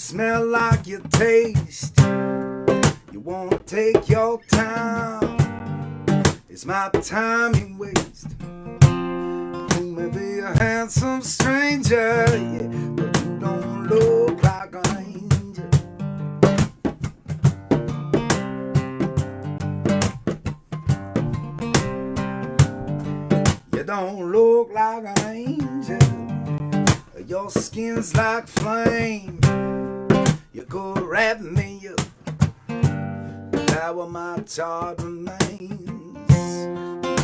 smell like you taste. You won't take your time. It's my time you waste. You may be a handsome stranger, yeah, but you don't look like an angel. You don't look like an angel. Your skin's like flame. You could wrap me up, devour my charred remains.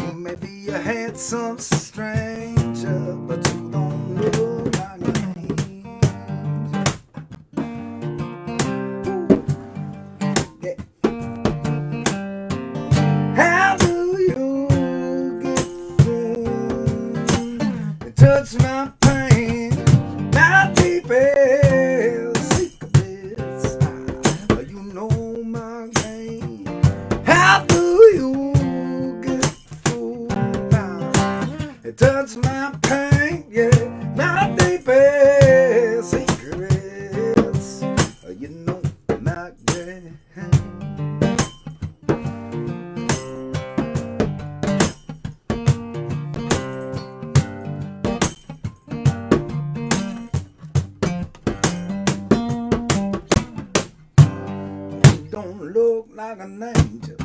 You may be a handsome stranger, but you don't look like an angel. Yeah. How do you get through and touch my pain? My deepest secrets, you know my game. How do you get through now and touch my pain? Yeah, my deepest secrets, you know my game. Don't look like an angel.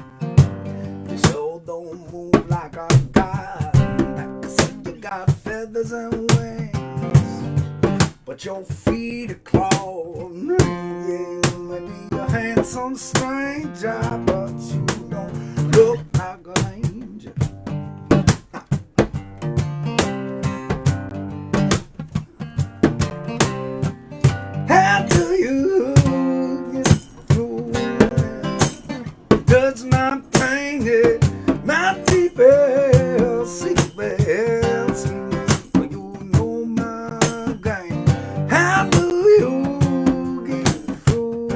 You sure don't move like a god. Like I said, you got feathers and wings, but your feet are clawed. Yeah, you may be a handsome stranger, but you don't look like an angel. How do you touch my pain, yeah, my deepest secrets, you know my game. How do you get through?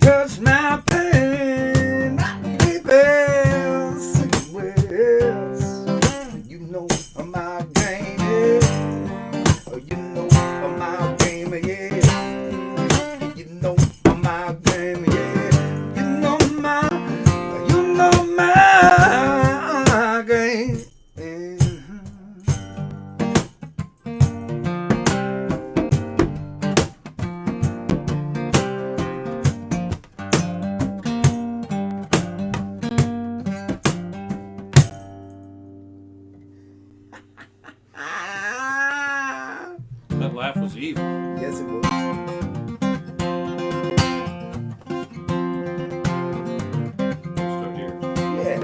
Touch my pain, my deepest secrets, you know my game, yeah. You know my game, yeah. You know my game, yeah. You know my game. That laugh was evil. Yes, it was. Still here. Yeah.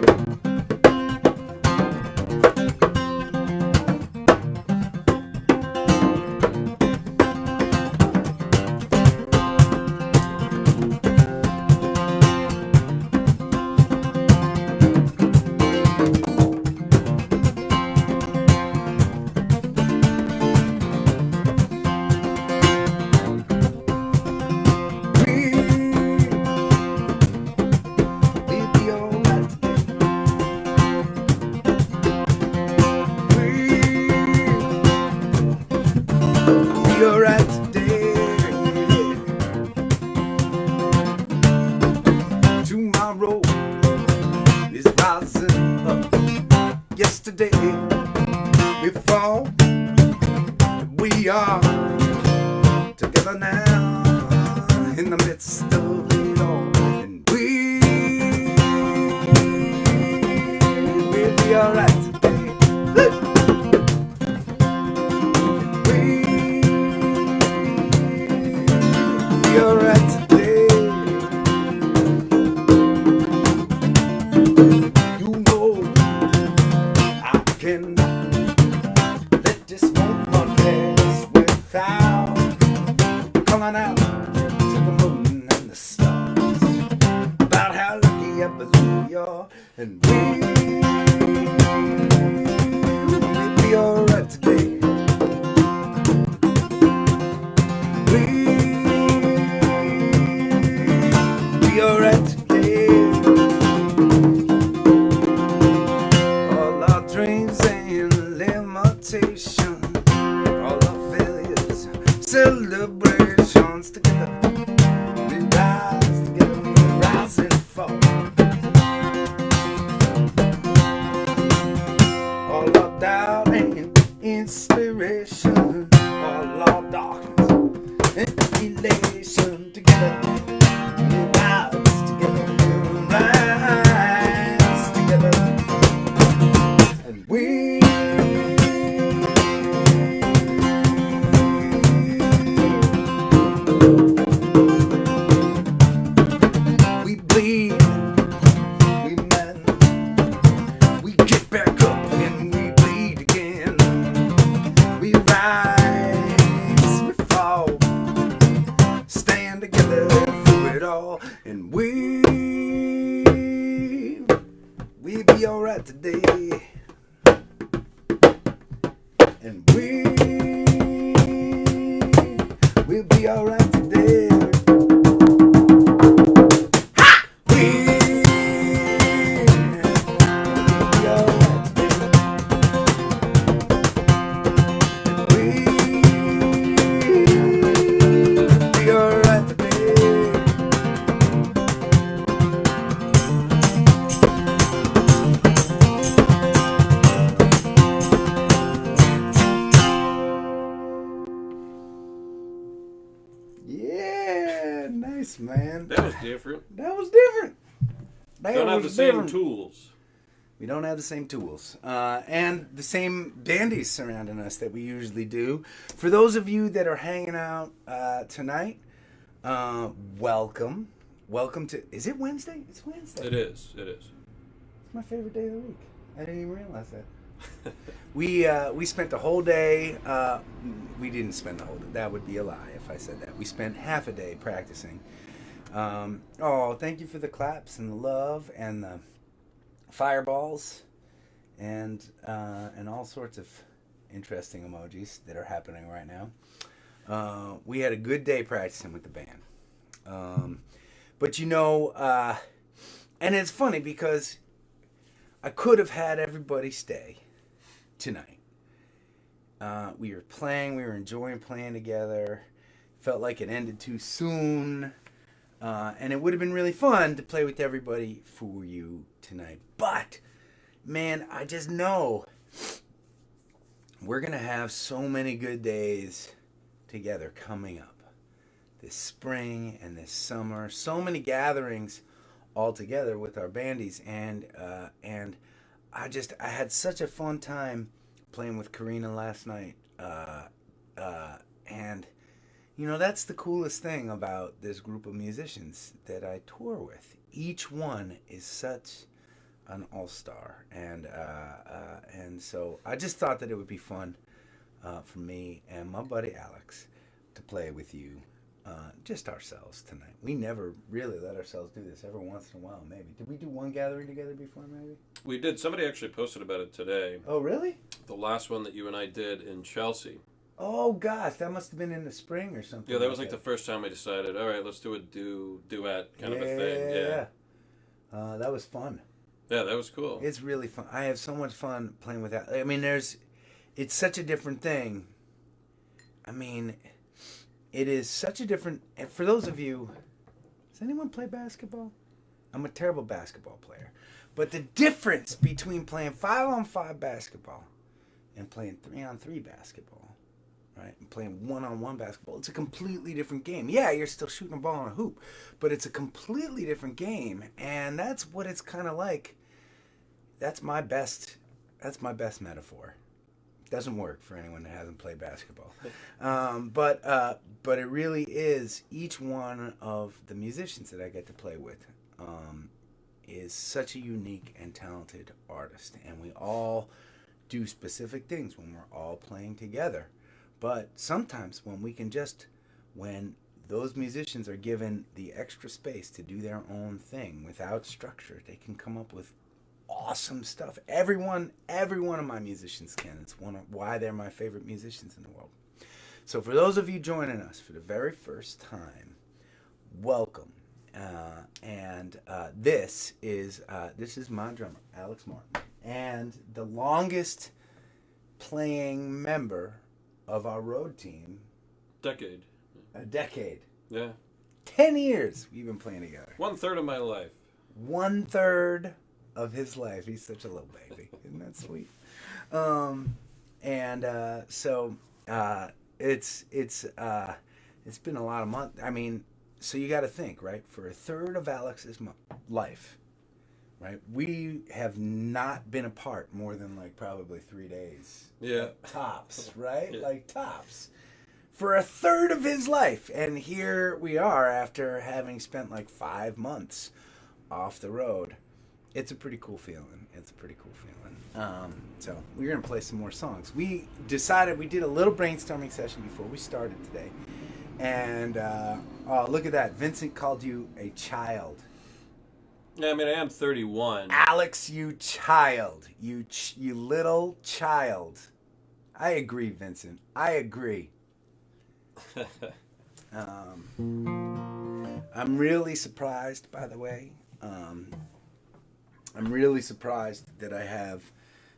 You're right today. Tomorrow is rising up. Yesterday we fall. We are together now in the midst of it all, and we'll be alright today. You're right today. You know I cannot let this moment pass without calling out to the moon and the stars. together. We rise together. We rise together. And we bleed, we mend, we get back up and we bleed again. We rise, we fall, stand together through it all, and we be alright today. And we'll be alright today. Yeah, nice, man. That was different. That was different. Don't have the same tools. We don't have the same tools. And the same bandies surrounding us that we usually do. For those of you that are hanging out tonight, welcome. Welcome to... Is it Wednesday? It's Wednesday. It is. It's my favorite day of the week. I didn't even realize that. We spent the whole day. We didn't spend the whole day. That would be a lie if I said that. We spent half a day practicing. Thank you for the claps and the love and the fireballs and all sorts of interesting emojis that are happening right now. We had a good day practicing with the band. But and it's funny because I could have had everybody stay tonight. We were playing, we were enjoying playing together. Felt like it ended too soon. And it would have been really fun to play with everybody for you tonight. But, man, I just know we're going to have so many good days together coming up. This spring and this summer. So many gatherings all together with our bandies. And I had such a fun time playing with Karina last night. And... that's the coolest thing about this group of musicians that I tour with. Each one is such an all-star. And so I just thought that it would be fun for me and my buddy Alex to play with you, just ourselves tonight. We never really let ourselves do this. Every once in a while, maybe. Did we do one gathering together before, maybe? We did. Somebody actually posted about it today. Oh, really? The last one that you and I did in Chelsea. Oh, gosh, that must have been in the spring or something. Yeah, that was like the first time we decided, all right, let's do a duet kind of a thing. Yeah. That was fun. Yeah, that was cool. It's really fun. I have so much fun playing with that. I mean, it's such a different thing. I mean, it is such a different... And for those of you... Does anyone play basketball? I'm a terrible basketball player. But the difference between playing 5-on-5 basketball and playing 3-on-3 basketball, right? And playing 1-on-1 basketball, it's a completely different game. Yeah, you're still shooting a ball in a hoop, but it's a completely different game, and that's what it's kind of like. That's my best metaphor. Doesn't work for anyone that hasn't played basketball. But it really is, each one of the musicians that I get to play with is such a unique and talented artist, and we all do specific things when we're all playing together. But sometimes when those musicians are given the extra space to do their own thing without structure, they can come up with awesome stuff. Every one of my musicians can. It's why they're my favorite musicians in the world. So for those of you joining us for the very first time, welcome. This is my drummer, Alex Martin, and the longest playing member of our road team. A decade. Yeah. 10 years we've been playing together. 1/3 of my life. 1/3 of his life. He's such a little baby. Isn't that sweet? It's been a lot of months. I mean, So you got to think, right? For a third of Alex's life, right? We have not been apart more than like probably 3 days. Yeah. Like, tops, right? Yeah. Like tops. For a third of his life. And here we are after having spent like 5 months off the road. It's a pretty cool feeling. So we're going to play some more songs. We decided, we did a little brainstorming session before we started today. And, oh, look at that. Vincent called you a child. Yeah, I mean, I am 31. Alex, you child. You little child. I agree, Vincent. I agree. I'm really surprised, by the way. I'm really surprised that I have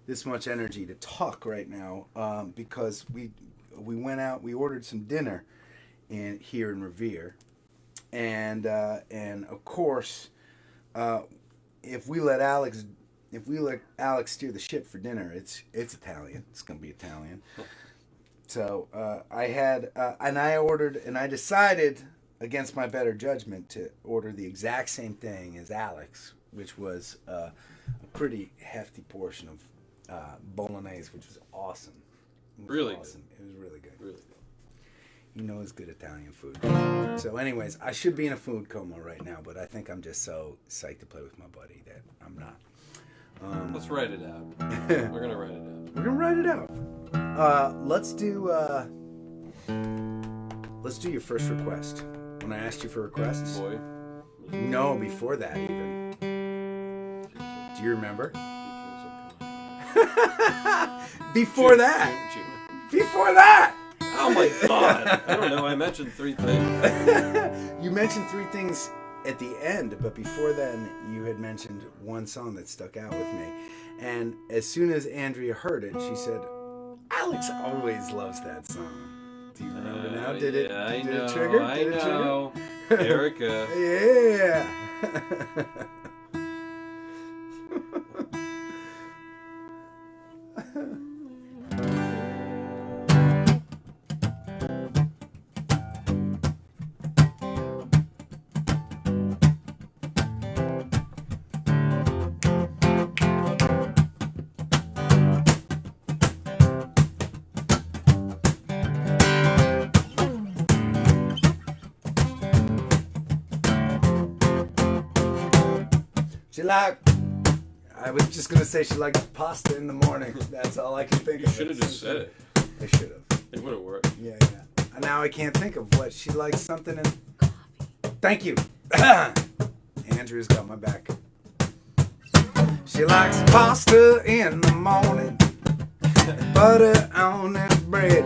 this much energy to talk right now, because we went out, we ordered some dinner here in Revere, and of course, if we let Alex steer the ship for dinner, it's Italian. It's gonna be Italian. So I ordered, and I decided against my better judgment to order the exact same thing as Alex, which was a pretty hefty portion of bolognese, which was awesome. Really awesome. It was really good. Really good. You know, it's good Italian food. So anyways, I should be in a food coma right now, but I think I'm just so psyched to play with my buddy that I'm not. Let's write it out. We're going to write it out. We're going to write it out. Let's do your first request. When I asked you for requests? Boy. No, before that even. Do you remember? Before that. Before that. Oh my God. I don't know. I mentioned 3 things. You mentioned 3 things at the end, but before then you had mentioned one song that stuck out with me. And as soon as Andrea heard it, she said, Alex always loves that song. Do you remember now? Did it trigger? I know. Erica. Yeah. I was just gonna say she likes pasta in the morning. That's all I can think of. You should have just said it. I should have. It would have worked. Yeah. Now I can't think of what she likes. Something in. Thank you. Andrew's got my back. She likes pasta in the morning, butter on that bread.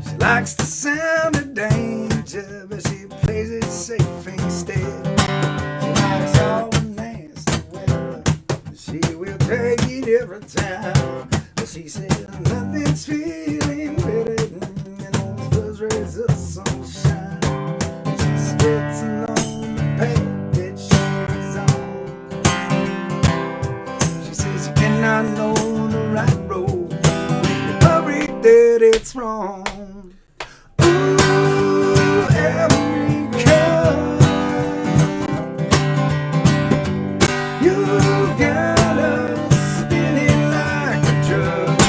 She likes the sound of danger, but she plays it safe instead. She likes all the nasty weather. She will take it every time. But she says nothing's feeling better than those first rays of sunshine. She's sketching on the path that she's on. She says you cannot know the right road when you're worried that it's wrong. Ooh, America, you got us spinning like a drug.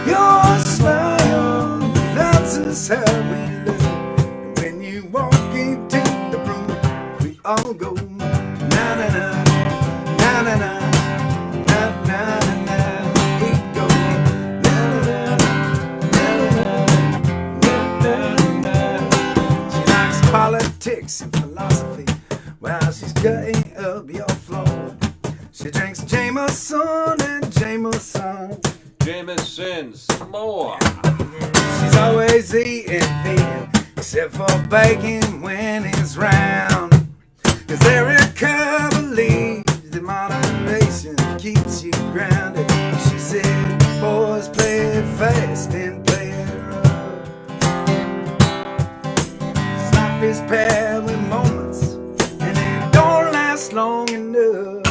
Your smile, that's just how we live. And when you walk into the room, we all go na-na-na, na-na-na, na-na-na. We go na-na-na, na-na-na, na-na-na. She likes politics and philosophy while she's cutting up your floor. She drinks Jameson and Jameson. Jameson, some more. She's always eating vegan, except for bacon when it's round. 'Cause Erica believes that moderation keeps you grounded. She said, boys, play it fast and play it rough. Life is paired with moments, and they don't last long enough.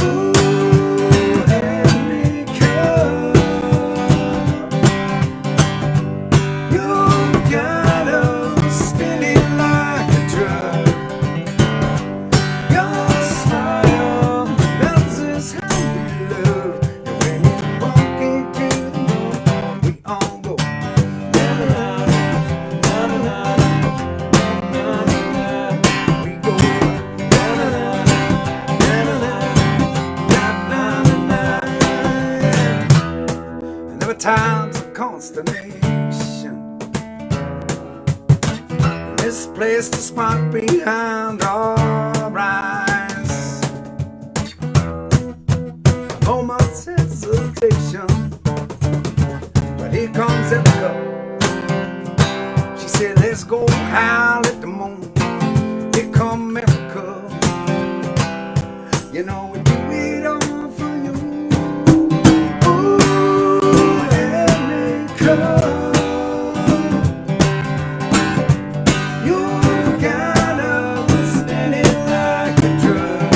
Ooh, Erica, you got us consternation. Misplaced the spot behind our eyes. Moment's hesitation, but here comes Erica. She said, let's go howl at the moon. Here come Erica. You know we do it all for you. Ooh, Erica, you've got us spinning like a drug.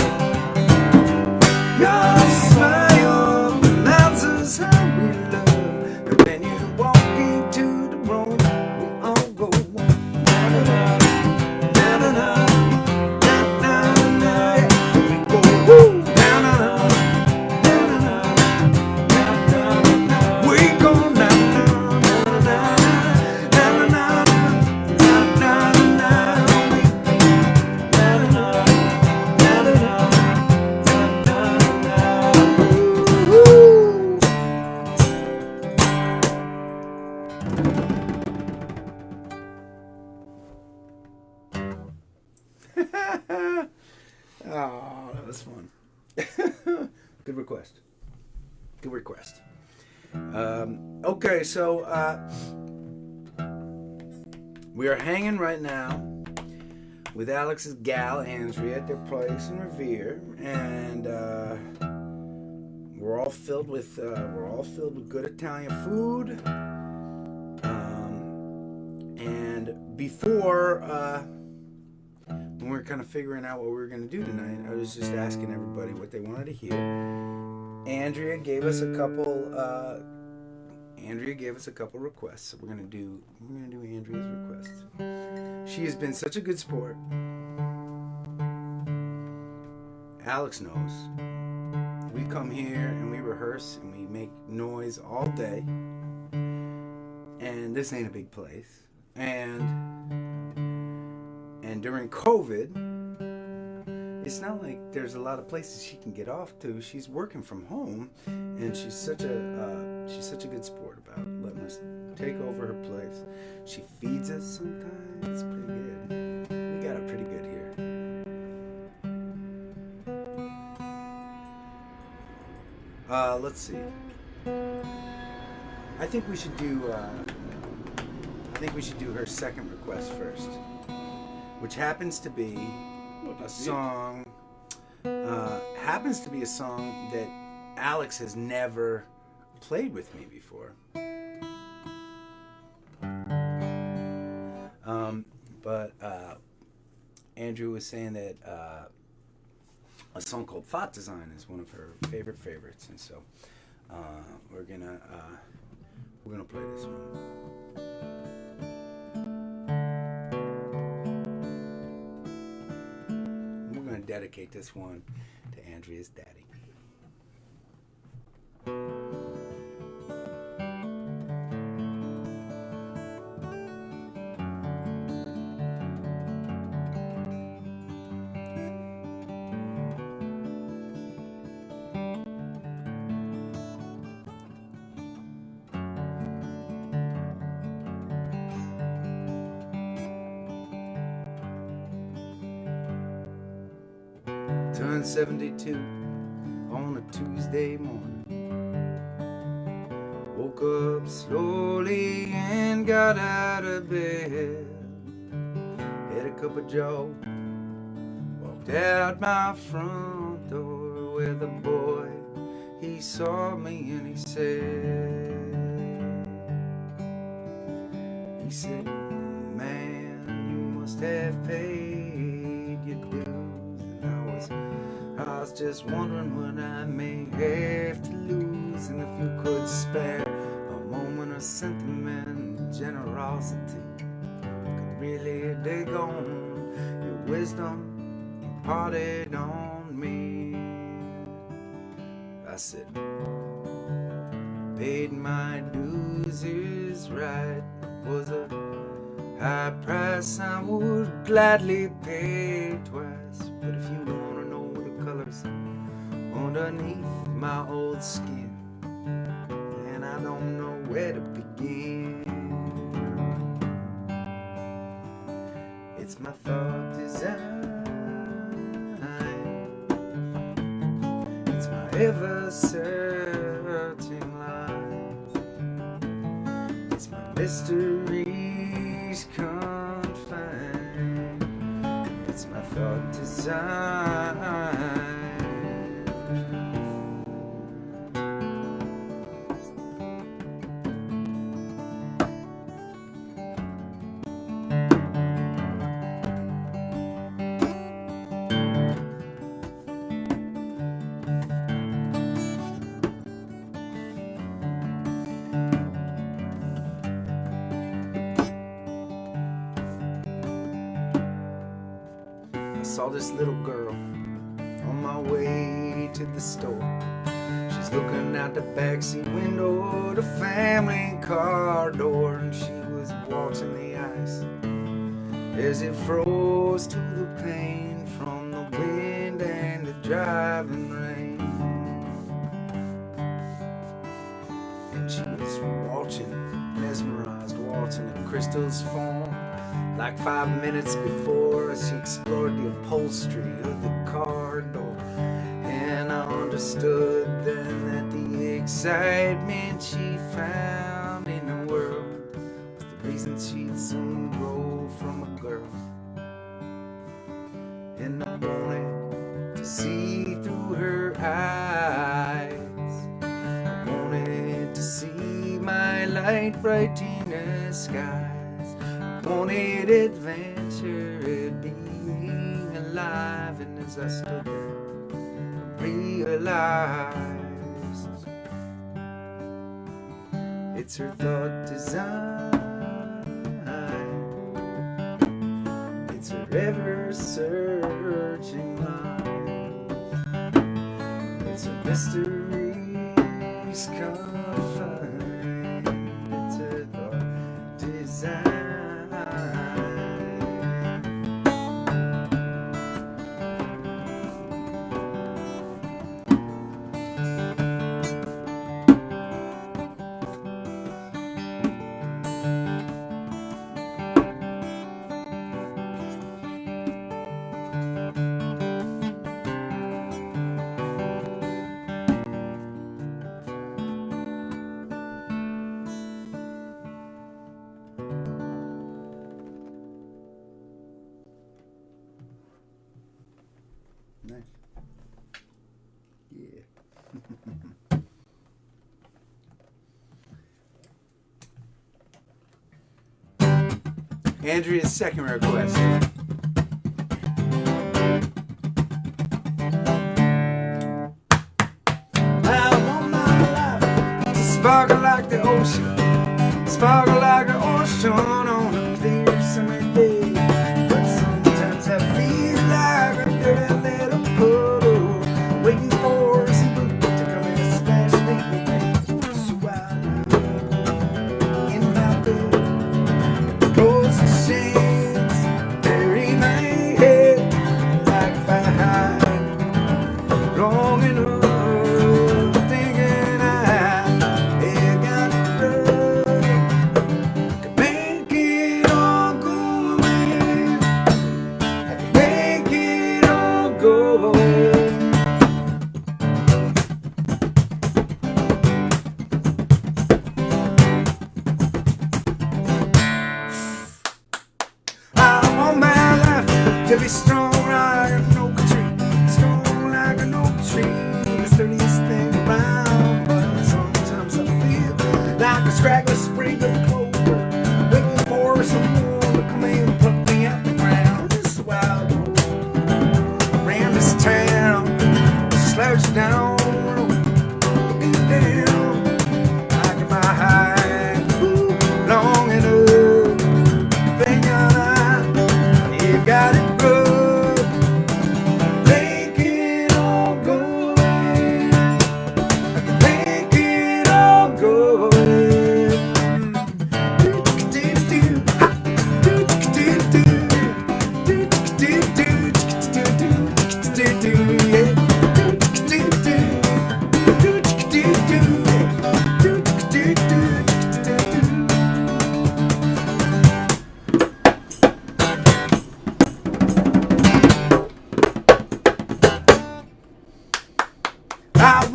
Your smile announces how we love. And when you walk into the room, we all go na-na-na, na-na-na, na-na-na. We go woo, na-na-na, na-na-na, na-na-na. We go na-na, na-na-na, na-na-na, na-na-na. We na-na-na, na-na-na. Oh, that was fun. Good request. Good request. Okay, so we are hanging right now with Alex's gal Andrea at their place in Revere, and we're all filled with good Italian food. And before when we were kind of figuring out what we were going to do tonight, I was just asking everybody what they wanted to hear. Andrea gave us a couple requests. So we're gonna do Andrea's requests. She has been such a good sport. Alex knows. We come here and we rehearse and we make noise all day. And this ain't a big place. And during COVID, it's not like there's a lot of places she can get off to. She's working from home, and she's such a good sport about letting us take over her place. She feeds us sometimes. It's pretty good. We got it pretty good here. Let's see. I think we should do her second request first, which happens to be a song. Happens to be a song that Alex has never played with me before. But Andrew was saying that a song called Thought Design is one of her favorites, and so we're gonna play this one. We're gonna dedicate this one to Andrea's daddy. Turned 72 on a Tuesday morning. Woke up slowly and got out of bed. Had a cup of joe. Walked out my front door where the boy, he saw me and he said, man, you must have paid your dues. I was just wondering what I may have to lose, and if you could spare a moment of sentiment and generosity, could really dig on your wisdom imparted on me. I said, paid my dues is right, was a high price I would gladly pay twice, but if you wanna know colors underneath my old skin, and I don't know where to begin. It's my thought design. It's my ever searching life. It's my mysteries confined. It's my thought design. I saw this little girl on my way to the store. She's looking out the backseat window, the family car door, and she was watching the ice as it froze to the pane from the wind and the driving rain. And she was watching, mesmerized, watching the crystals form. Like 5 minutes before, she explored the upholstery of the car door. And I understood then that the excitement she found in the world was the reason she'd soon grow from a girl. And I wanted to see through her eyes. I wanted to see my light bright in the skies. Wanted adventure at being alive, and as I stood there, I realized it's her thought design. It's her ever searching mind. It's her mysteries confined. It's her thought design. Nice. Yeah. Andrea's second request. I want my life to sparkle like the ocean, sparkle like the ocean on a clear summer day. But sometimes I feel like a dirty little puddle, waiting for some boot to come in and splash me with me. So I in my bed, close the shades, bury my head like behind, long enough. To be strong like an oak tree, strong like an oak tree, the sturdiest thing around. But sometimes I feel like a scraggly sprig of clover, waiting for someone to come and pluck me out the ground. This wild road around this town, slouch down, looking down, like if I had long enough, think you got it good.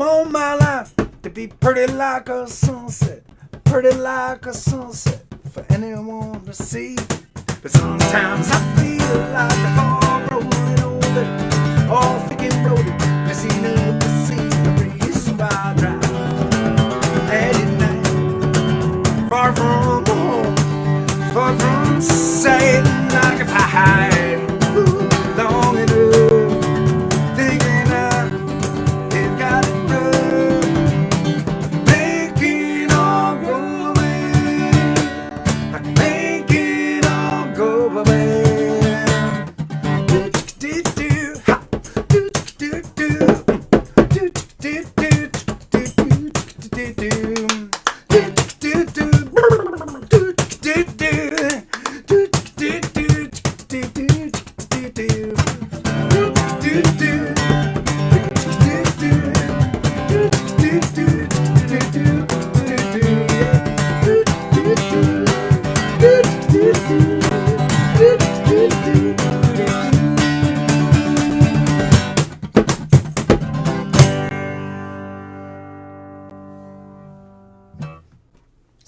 want my life to be pretty like a sunset, pretty like a sunset for anyone to see. But sometimes I feel like the ball rolling over, all thick and bloated, missing up the scenery. So I drive late at night, far from home, far from sight, like if I hide long enough, thinking I've got it done, making all go away, like making all go away.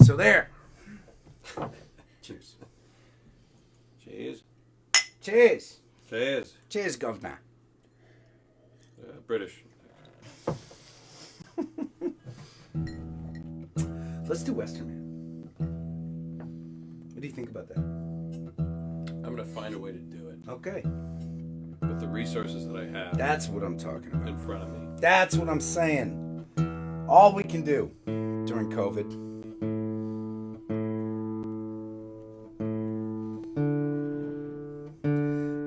So there. Cheers. Cheers. Cheers. Cheers. Cheers, governor. British. Let's do Western Man. What do you think about that? I'm going to find a way to do it Okay. with the resources that I have That's what I'm talking about. in front of me. That's what I'm saying. All we can do during COVID.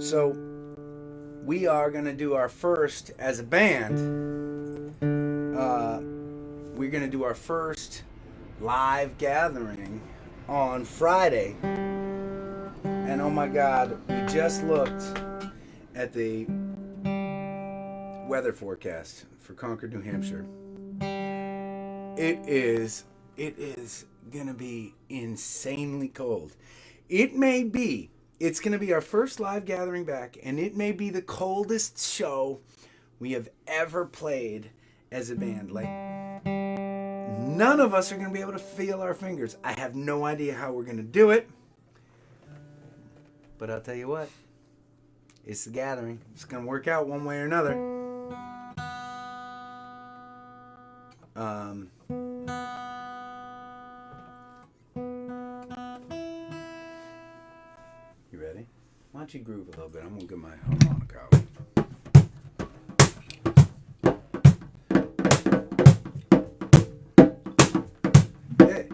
So, we are going to do our first, as a band, we're going to do our first live gathering on Friday. And oh my God, we just looked at the weather forecast for Concord, New Hampshire. It is gonna be insanely cold. It's gonna be our first live gathering back, and it may be the coldest show we have ever played as a band. Like, none of us are gonna be able to feel our fingers. I have no idea how we're gonna do it, but I'll tell you what, it's the gathering. It's gonna work out one way or another. You ready? Why don't you groove a little bit? I'm gonna get my harmonica out. Hey.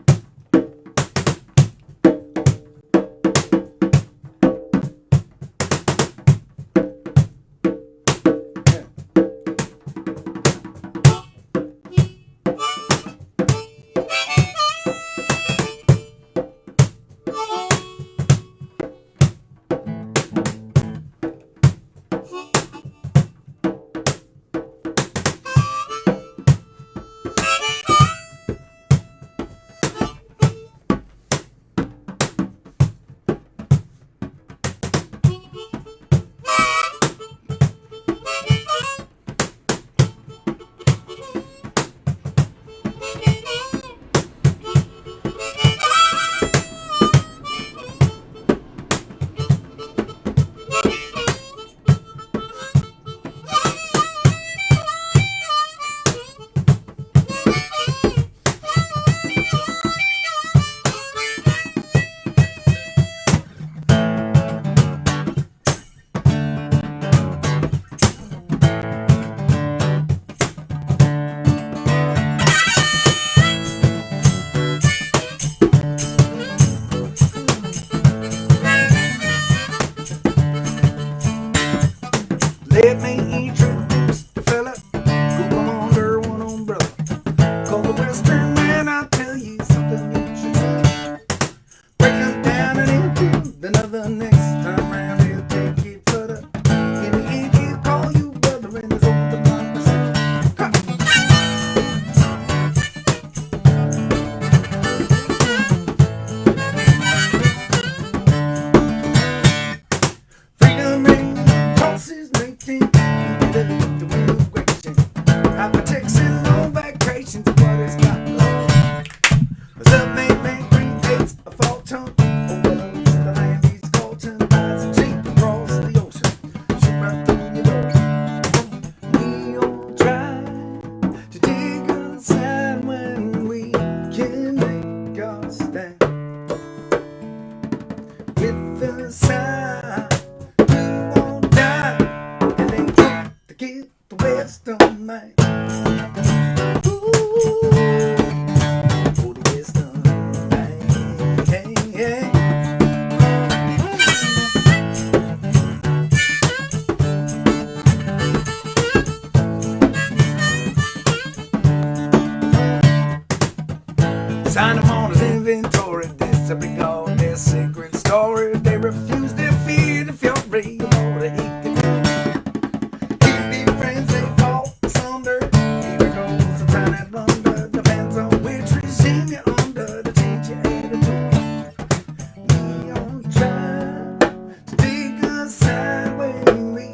western man. Ooh, for the western man. Hey, hey. Sign them on his inventory, disregard their secret story. They refuse to feed the fury of all the he can do. Keep be friends, they fall asunder. Here goes the time that blunder. Depends on which regime you're under to change your attitude. We all try to take a side when we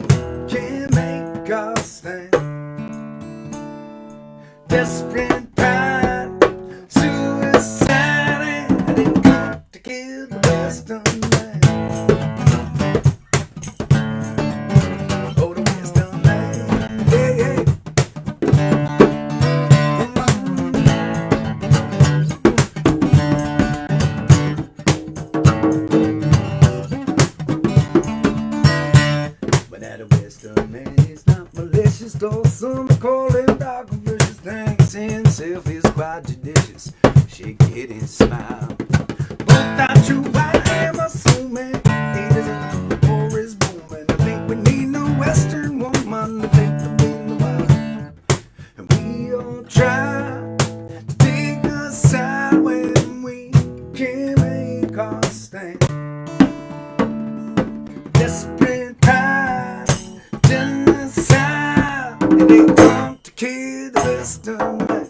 can make our stand. Desperate pride, suicide, and they come to kill the western man. Oh, the western man, yeah, yeah. But now the western man is not malicious, though some call him dark and vicious. Thinks himself is quite judicious. Shake your head and smile. Both are true, I am assuming it is a for his booming. I think we need no western woman to take the wind away. And we all try to take a side when we can make our stand. Desperate pride, genocide, and they come to kill the western man.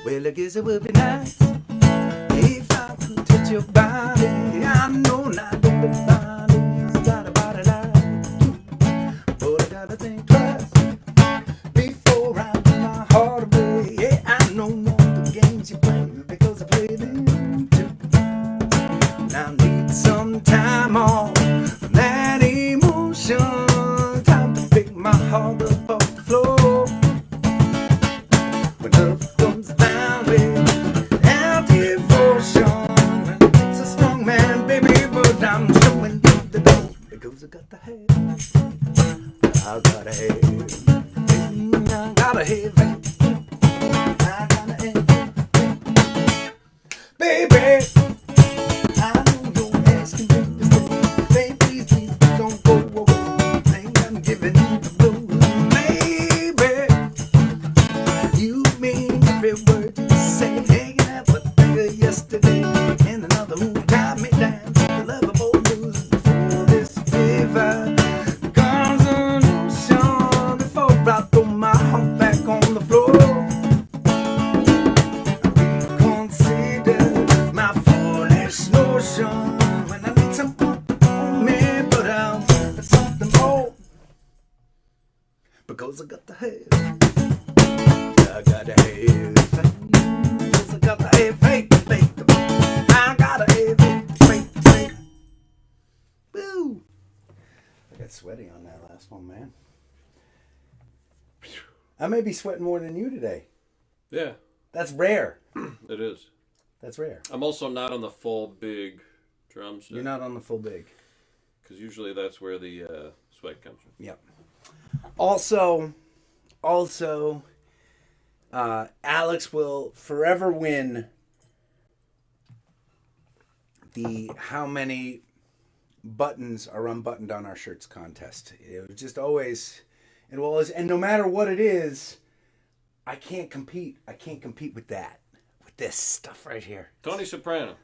Well, I guess it would be nice if I could touch your body. I know not everybody's got a body like you, but I gotta think twice before I put my heart away. Yeah, I know all the games you play because I played them too. Now I need some time off from that emotion, time to pick my heart up off the floor. When love comes down with our devotion, and it's a strong man, baby, but I'm showing you the door because I got the head. I gotta have, I gotta have, I gotta have, baby. I know you're asking me to stay, baby. Please don't go away. Think I'm giving you the blues, baby. You mean every word you say, hanging out with the yesterday, and another who got me down to the lovable blues before this river comes an ocean. Before I throw my hump back on the floor, reconsider my foolish notion when I need something on me, but I'll get something more because I got to have. I gotta have faith. I gotta have faith, faith. I gotta have faith, faith. Woo! I got sweaty on that last one, man. I may be sweating more than you today. Yeah. That's rare. It is. That's rare. I'm also not on the full big drums. You're not on the full big. Because usually that's where the sweat comes from. Yep. Also, Alex will forever win the how many buttons are unbuttoned on our shirts contest. It was just always, it will always, and no matter what it is, I can't compete. I can't compete with that, with this stuff right here. Tony Soprano.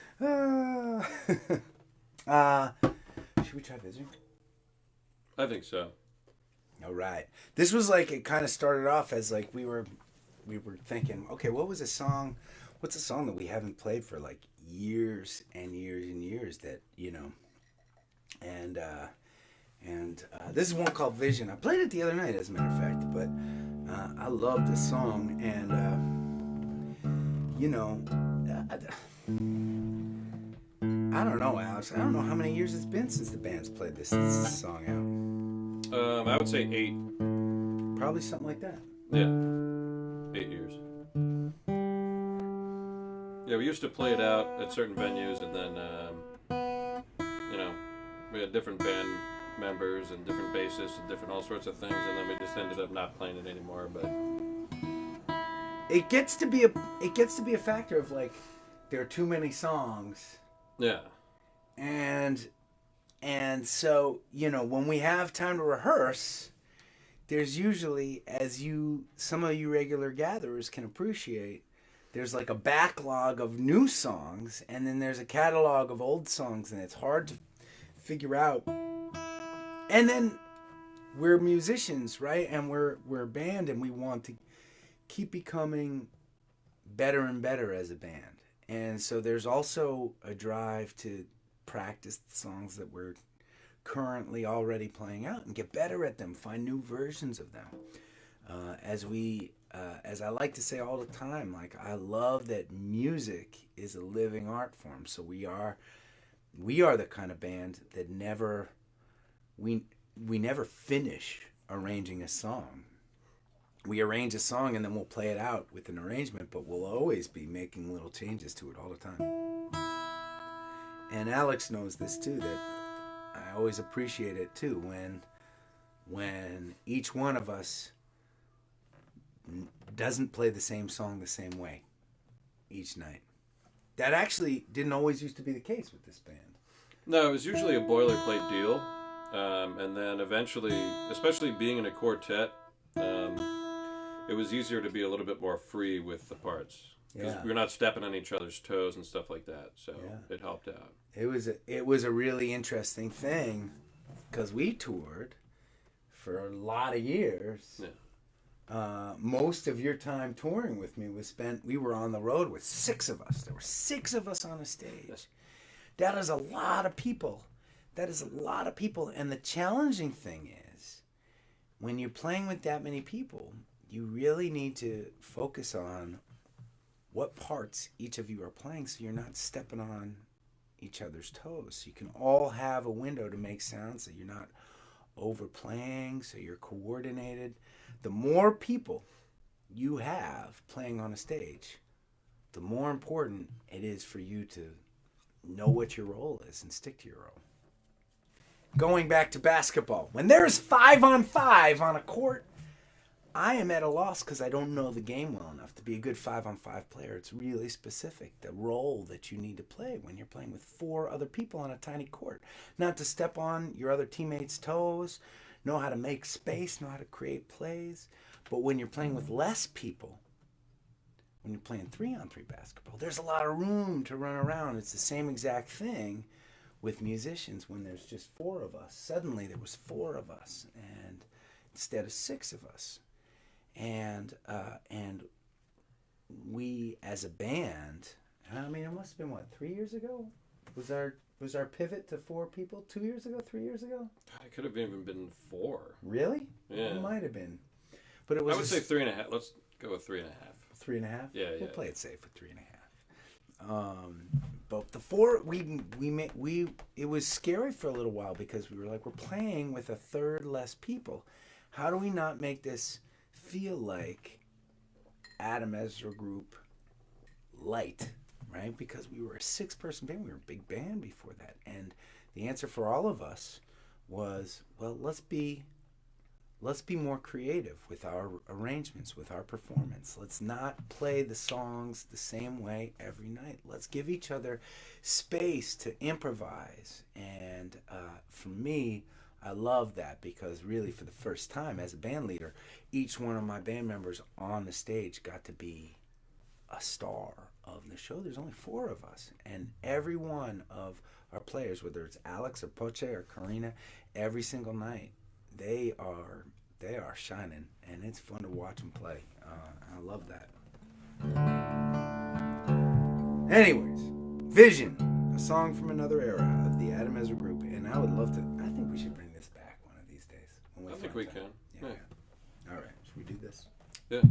Should we try visiting? I think so. All right. This was like, it kind of started off as like we were thinking, okay, what was a song? What's a song that we haven't played for like years and years and years that, you know, and this is one called Vision. I played it the other night, as a matter of fact, but I love this song, and you know, I don't know, Alex. I don't know how many years it's been since the band's played this song out. I would say 8. Probably something like that. Yeah. 8 years. Yeah, we used to play it out at certain venues, and then, you know, we had different band members and different bassists and different all sorts of things, and then we just ended up not playing it anymore. But it gets to be a factor of like there are too many songs. Yeah. And so, you know, when we have time to rehearse, there's usually, as some of you regular gatherers can appreciate, there's like a backlog of new songs, and then there's a catalog of old songs, and it's hard to figure out. And then we're musicians, right? And we're a band, and we want to keep becoming better and better as a band. And so there's also a drive to practice the songs that we're currently already playing out and get better at them, find new versions of them. As I like to say all the time, like, I love that music is a living art form. So we are the kind of band that we never finish arranging a song. We arrange a song and then we'll play it out with an arrangement, but we'll always be making little changes to it all the time. And Alex knows this too, that I always appreciate it too when each one of us doesn't play the same song the same way each night. That actually didn't always used to be the case with this band. No, it was usually a boilerplate deal, and then eventually, especially being in a quartet, it was easier to be a little bit more free with the parts. Because we were not stepping on each other's toes and stuff like that, so it helped out. It was a really interesting thing, because we toured for a lot of years. Yeah. Most of your time touring with me was spent, we were on the road with 6 of us. There were 6 of us on a stage. That is a lot of people. And the challenging thing is, when you're playing with that many people, you really need to focus on what parts each of you are playing, so you're not stepping on each other's toes. So you can all have a window to make sounds, so you're not overplaying, so you're coordinated. The more people you have playing on a stage, the more important it is for you to know what your role is and stick to your role. going back to basketball, when there's 5-on-5 on a court, I am at a loss because I don't know the game well enough to be a good 5-on-5 player. It's really specific, the role that you need to play when you're playing with 4 other people on a tiny court. Not to step on your other teammates' toes, know how to make space, know how to create plays. But when you're playing with less people, when you're playing 3-on-3 basketball, there's a lot of room to run around. It's the same exact thing with musicians when there's just 4 of us. Suddenly there was 4 of us, and instead of 6 of us. And we as a band, I mean, it must have been 3 years ago? Was our pivot to 4 people 2 years ago, 3 years ago? It could have even been 4. Really? Yeah. It might have been. But it was I would say 3.5. Let's go with 3.5. 3.5? Yeah, We'll yeah. play it safe with 3.5. But the 4 it was scary for a little while because we were like, we're playing with a third less people. How do we not make this feel like Adam Ezra Group light, right? Because we were a 6-person band. We were a big band before that. And the answer for all of us was, well, let's be more creative with our arrangements, with our performance. Let's not play the songs the same way every night. Let's give each other space to improvise. And for me, I love that because really for the first time as a band leader, each one of my band members on the stage got to be a star of the show. There's only 4 of us. And every one of our players, whether it's Alex or Poche or Karina, every single night, they are shining, and it's fun to watch them play. I love that. Anyways, Vision, a song from another era of the Adam Ezra Group, and I would love to. I think we should bring this back one of these days. I think we can. Yeah. All right, should we do this? Yeah.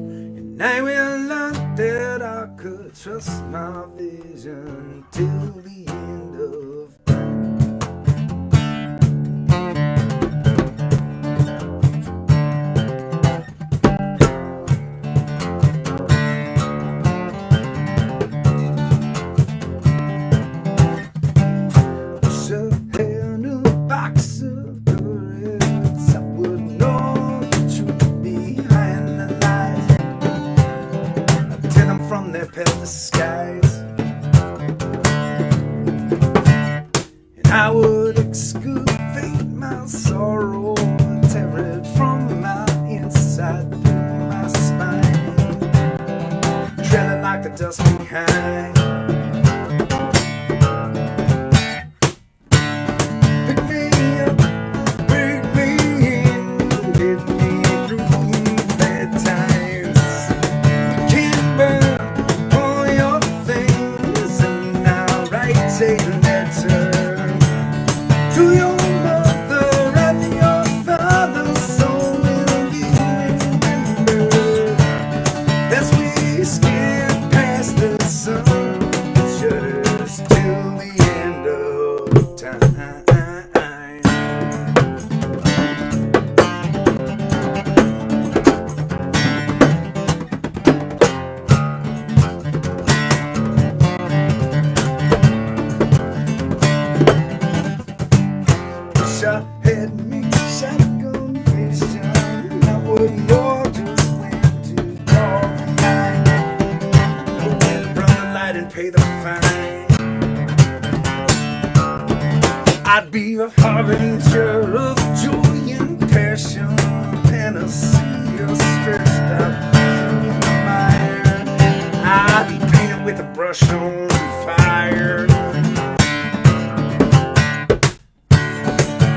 And I will learn that I could trust my vision till the end of time. Skies, and I would excavate my sorrow, tear it from my inside through my spine, trail it like the dust behind. Pick me up, break me in, get me through bad times. Can't burn say a letter to your mother and your father, so will you remember as we skip past the sun that shudders till the end of time. I had me shotgun vision. I wouldn't know just when to draw the line. Go and run the light and pay the fine. I'd be a harbinger of joy and passion, and a sea stretched out through the mire. I'd be painted with a brush on fire.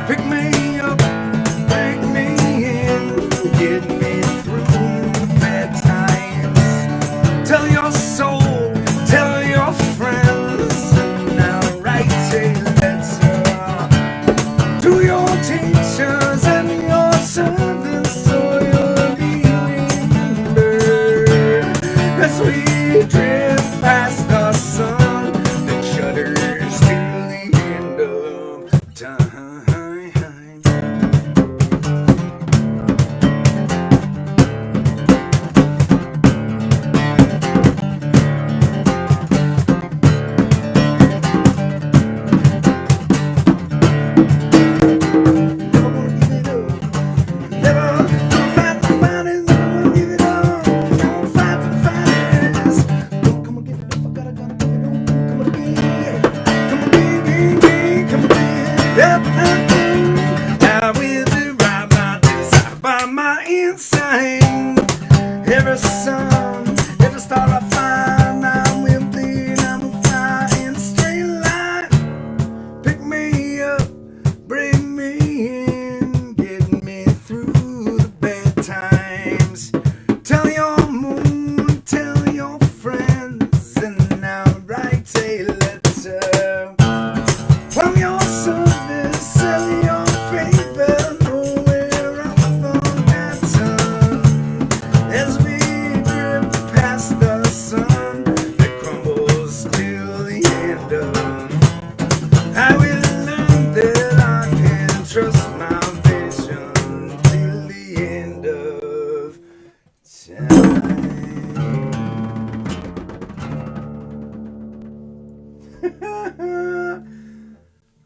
Pick me up, break me in, get me through the bad times. Tell your soul, tell your friends, and I'll write a letter to your teachers and your servants, so you'll be remembered as we drift past the sun that shuddered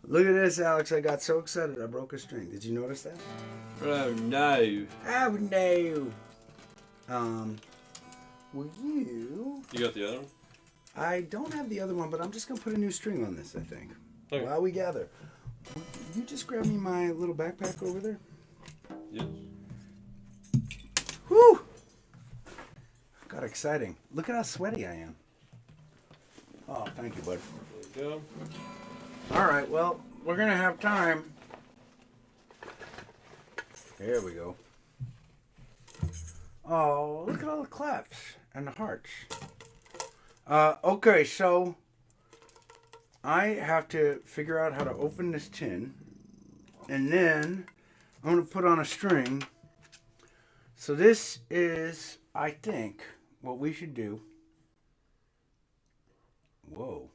Look at this, Alex. I got so excited I broke a string. Did you notice that? Oh no. Oh no. Will you? You got the other one? I don't have the other one, but I'm just gonna put a new string on this, I think. Okay. While we gather. You just grab me my little backpack over there? Yes. Whew! Got exciting. Look at how sweaty I am. Oh, thank you, bud. There you go. Alright, well, we're gonna have time. There we go. Oh, look at all the claps and the hearts. Okay, so I have to figure out how to open this tin, and then I'm going to put on a string. So this is, I think, what we should do. Whoa.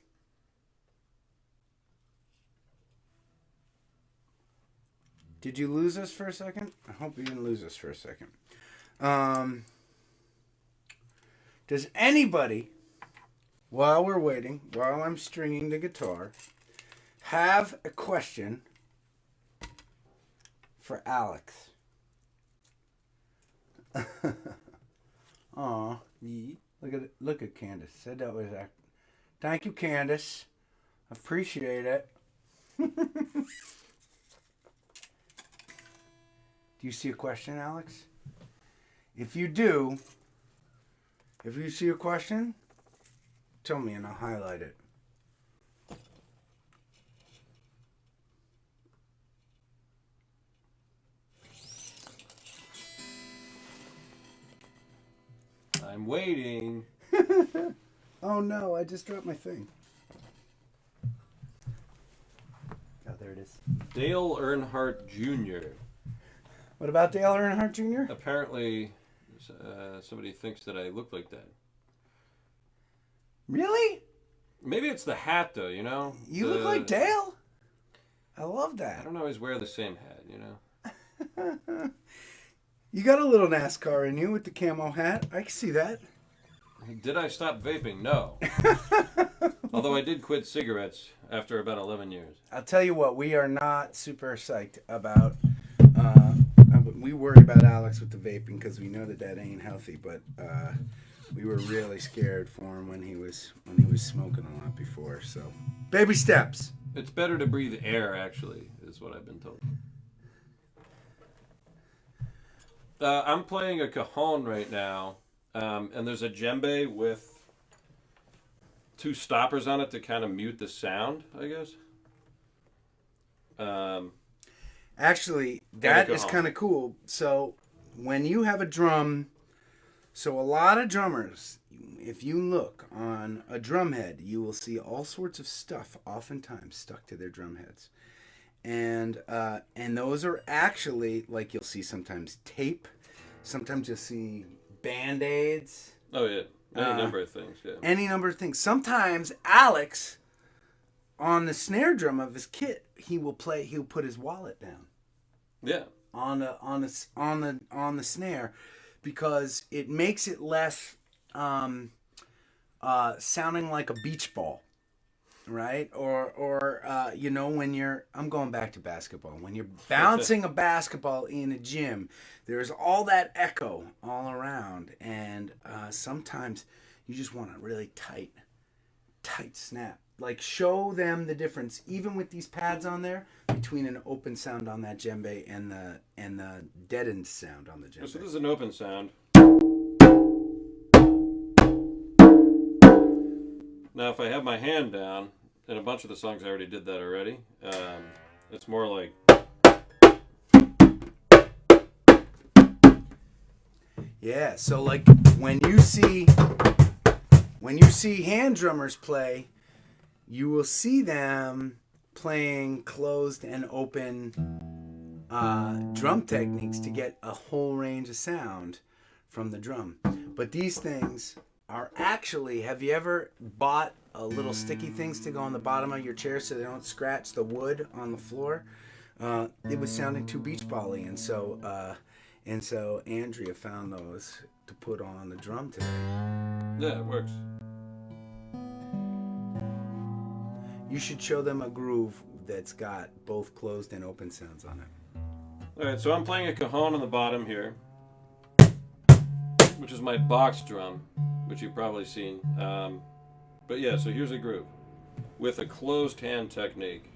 Did you lose us for a second? I hope you didn't lose us for a second. Does anybody, while we're waiting, while I'm stringing the guitar, have a question for Alex? Aw, look at Candace. Said that was that. Thank you, Candace. Appreciate it. Do you see a question, Alex? If you do, if you see a question, tell me and I'll highlight it. I'm waiting. Oh no, I just dropped my thing. Oh, there it is. Dale Earnhardt Jr. What about Dale Earnhardt Jr.? Apparently, somebody thinks that I look like that. Really? Maybe it's the hat, though, you know? You look like Dale? I love I that. don't always wear the same hat, you know? You got a little NASCAR in you with the camo hat. I can see that. Did I stop vaping? No. Although I did quit cigarettes after about 11 years. I'll tell you what, we are not super psyched about. We worry about Alex with the vaping because we know that ain't healthy. But we were really scared for him when he was smoking a lot before. So baby steps. It's better to breathe air, actually, is what I've been told. I'm playing a cajon right now, and there's a djembe with two stoppers on it to kind of mute the sound, I guess. Actually, that is kind of cool. So when you have a drum, so a lot of drummers, if you look on a drum head, you will see all sorts of stuff oftentimes stuck to their drum heads. And those are actually, like, you'll see sometimes tape, sometimes you'll see Band-Aids. Oh, yeah. Any number of things, yeah. Any number of things. Sometimes Alex, on the snare drum of his kit, he'll put his wallet down. Yeah. On the snare, because it makes it less sounding like a beach ball. Right? Or you know, when I'm going back to basketball. When you're bouncing a basketball in a gym, there's all that echo all around. And sometimes you just want a really tight snap. Like, show them the difference, even with these pads on there, between an open sound on that djembe and the deadened sound on the djembe. So this is an open sound. Now, if I have my hand down, in a bunch of the songs I already did that already, it's more like... Yeah, so like when you see hand drummers play, you will see them playing closed and open drum techniques to get a whole range of sound from the drum. But these things are actually, have you ever bought a little sticky things to go on the bottom of your chair so they don't scratch the wood on the floor? It was sounding too beach ball-y, and so Andrea found those to put on the drum today. Yeah, it works. You should show them a groove that's got both closed and open sounds on it. All right, so I'm playing a cajon on the bottom here, which is my box drum, which you've probably seen. But yeah, so here's a groove with a closed hand technique.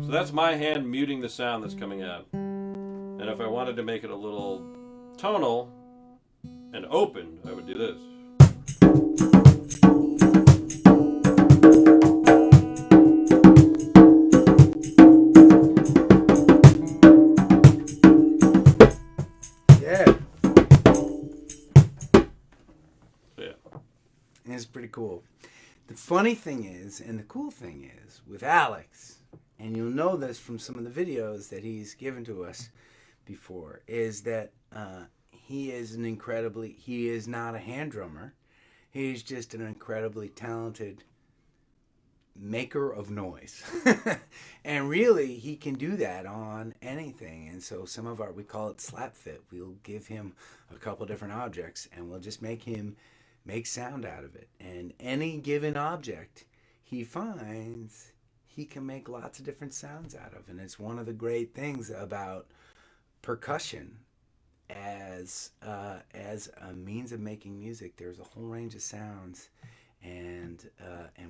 So that's my hand muting the sound that's coming out. And if I wanted to make it a little tonal and open, I would do this. Yeah. Yeah. And it's pretty cool. The funny thing is, and the cool thing is, with Alex, and you'll know this from some of the videos that he's given to us before, is that he is not a hand drummer. He's just an incredibly talented maker of noise. And really, he can do that on anything. And so we call it slap fit. We'll give him a couple different objects and we'll just make him make sound out of it. And any given object he finds, he can make lots of different sounds out of. And it's one of the great things about percussion as a means of making music. There's a whole range of sounds and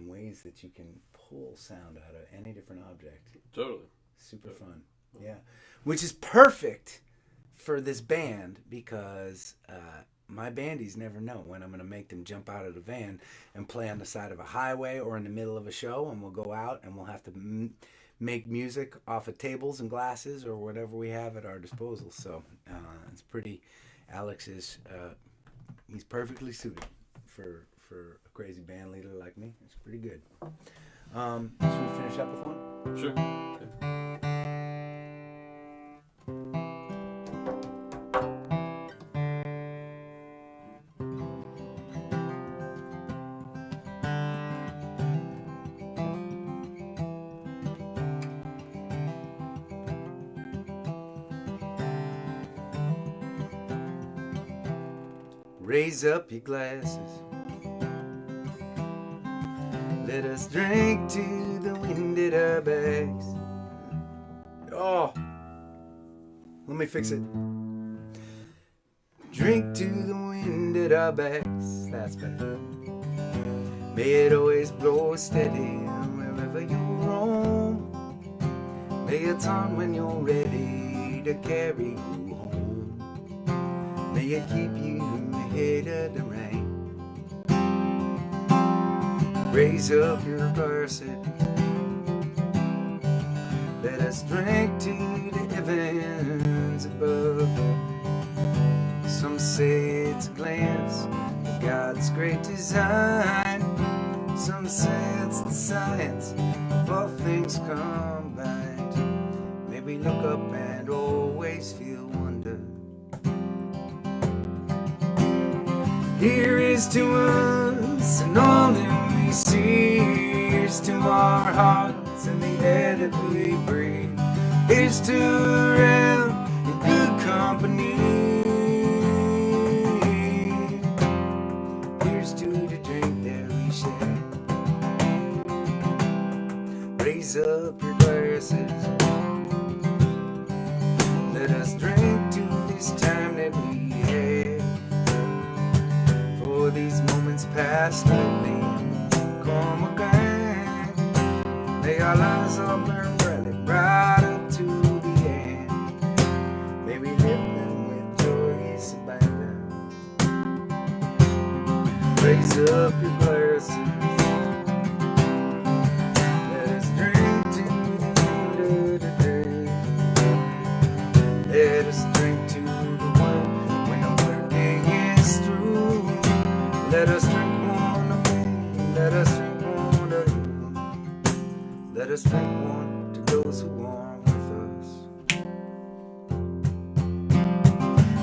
ways that you can pull sound out of any different object. Totally. Super fun. Yeah. Which is perfect for this band because my bandies never know when I'm going to make them jump out of the van and play on the side of a highway or in the middle of a show, and we'll go out and we'll have to make music off of tables and glasses or whatever we have at our disposal. So it's pretty. Alex is he's perfectly suited for a crazy band leader like me. It's pretty good. Should we finish up with one? Sure. Raise up your glasses. Let us drink to the wind at our backs. Oh, let me fix it. Drink to the wind at our backs. That's better. May it always blow steady wherever you roam. May it turn when you're ready to carry you home. May it keep you ahead of the rain. Raise up your glasses. Let us drink to the heavens above. Some say it's a glance of God's great design. Some say it's the science of all things combined. May we look up and always feel wonder. Here is to us and all that we see. Here's to our hearts and the air that we breathe. Here's to around in good company. Here's to the drink that we share. Raise up your glasses. Let us drink to this time that we had. For these moments past, let them come again. May our lives all burn brightly right up to the end. May we live them with joyous abandon. Raise up your glasses. Let us drink to the end of the day. Let us drink to the world when the working is through. Let us drink one to me. Let us drink one to you. Let us drink one to those who are with us.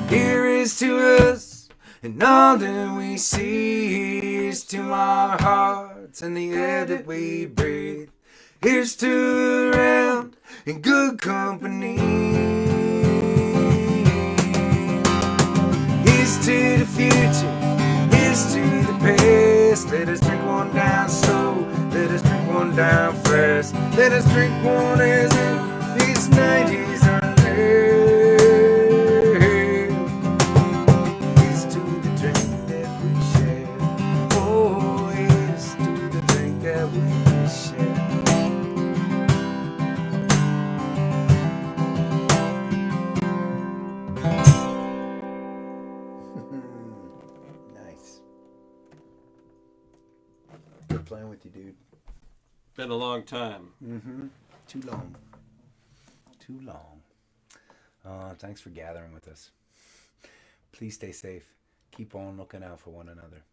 Here is to us and all that we see. Here's to our hearts and the air that we breathe. Here's to around in good company. Here's to the future, here's to the past. Let us drink one down slow, let us drink one down fast. Let us drink one as if these 90s are left. Here's to the drink that we share. Oh, here's to the drink that we share. Nice. Good playing with you, dude. Been a long time. Too long. Too long. Thanks for gathering with us. Please stay safe. Keep on looking out for one another.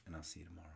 And I'll see you tomorrow.